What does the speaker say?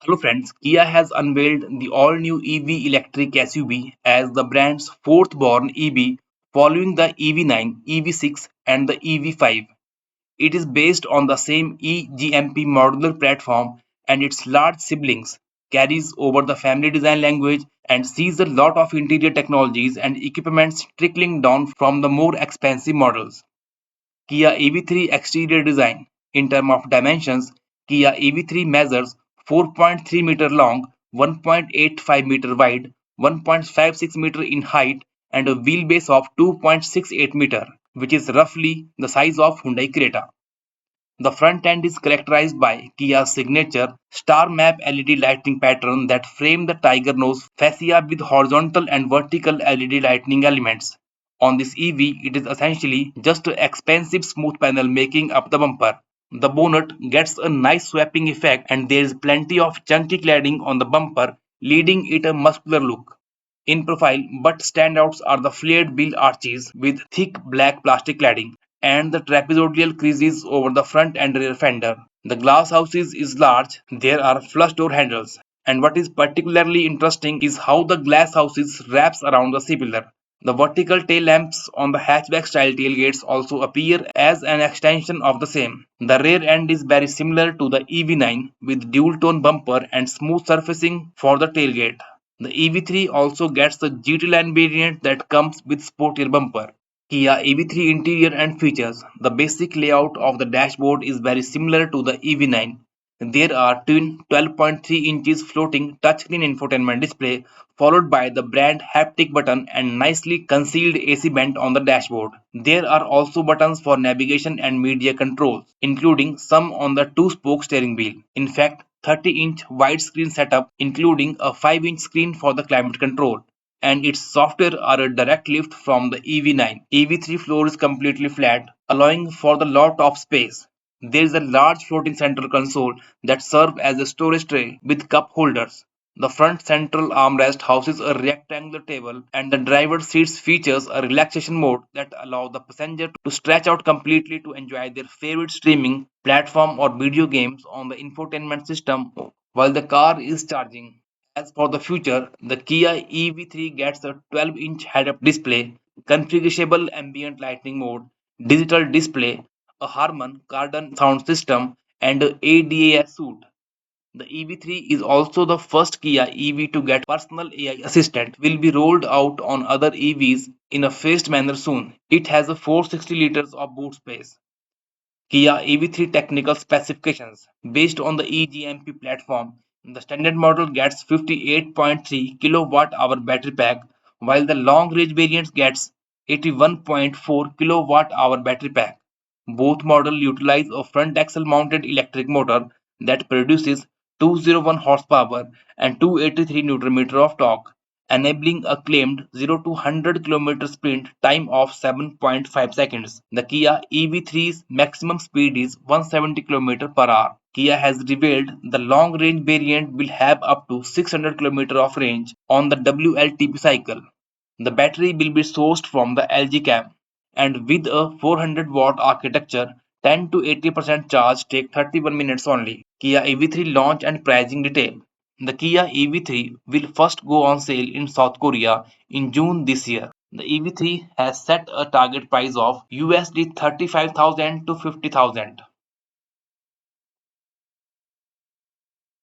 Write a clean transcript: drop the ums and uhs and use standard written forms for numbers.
Hello friends, Kia has unveiled the all-new EV electric SUV as the brand's fourth-born EV following the EV9, EV6 and the EV5. It is based on the same eGMP modular platform and its large siblings, carries over the family design language and sees a lot of interior technologies and equipments trickling down from the more expensive models. Kia EV3 exterior design. In terms of dimensions, Kia EV3 measures 4.3 meter long, 1.85 meter wide, 1.56 meter in height, and a wheelbase of 2.68 meter, which is roughly the size of Hyundai Creta. The front end is characterized by Kia's signature star map LED lighting pattern that frame the tiger nose fascia with horizontal and vertical LED lighting elements. On this EV, it is essentially just an expensive smooth panel making up the bumper. The bonnet gets a nice sweeping effect and there is plenty of chunky cladding on the bumper, leading it a muscular look in profile, but standouts are the flared wheel arches with thick black plastic cladding and the trapezoidal creases over the front and rear fender. The glass houses is large, there are flush door handles, and what is particularly interesting is how the glass houses wraps around the C-pillar. The vertical tail lamps on the hatchback style tailgates also appear as an extension of the same. The rear end is very similar to the EV9 with dual tone bumper and smooth surfacing for the tailgate. The EV3 also gets the GT Line variant that comes with sportier bumper. Kia EV3 interior and features. The basic layout of the dashboard is very similar to the EV9. There are twin 12.3 inches floating touchscreen infotainment display followed by the brand haptic button and nicely concealed AC vent on the dashboard. There are also buttons for navigation and media controls, including some on the two-spoke steering wheel. In fact, 30-inch widescreen setup including a 5-inch screen for the climate control and its software are a direct lift from the EV9. EV3 floor is completely flat, allowing for the lot of space. There is a large floating central console that serves as a storage tray with cup holders. The front central armrest houses a rectangular table and the driver's seats features a relaxation mode that allows the passenger to stretch out completely to enjoy their favorite streaming platform or video games on the infotainment system while the car is charging. As for the future, the Kia EV3 gets a 12-inch head-up display, configurable ambient lighting mode, digital display, a Harman Kardon sound system, and a ADAS suite. The EV3 is also the first Kia EV to get personal AI assistant. Will be rolled out on other EVs in a phased manner soon. It has a 460 liters of boot space. Kia EV3 technical specifications. Based on the eGMP platform, the standard model gets 58.3 kilowatt-hour battery pack, while the long-range variant gets 81.4 kilowatt-hour battery pack. Both models utilize a front axle-mounted electric motor that produces 201 horsepower and 283 Nm of torque, enabling a claimed 0 to 100 km sprint time of 7.5 seconds. The Kia EV3's maximum speed is 170 km per hour. Kia has revealed the long-range variant will have up to 600 km of range on the WLTP cycle. The battery will be sourced from the LG Chem, and with a 400-watt architecture, 10 to 80% charge take 31 minutes only. Kia EV3 launch and pricing detail. The Kia EV3 will first go on sale in South Korea in June this year. The EV3 has set a target price of USD 35,000 to 50,000.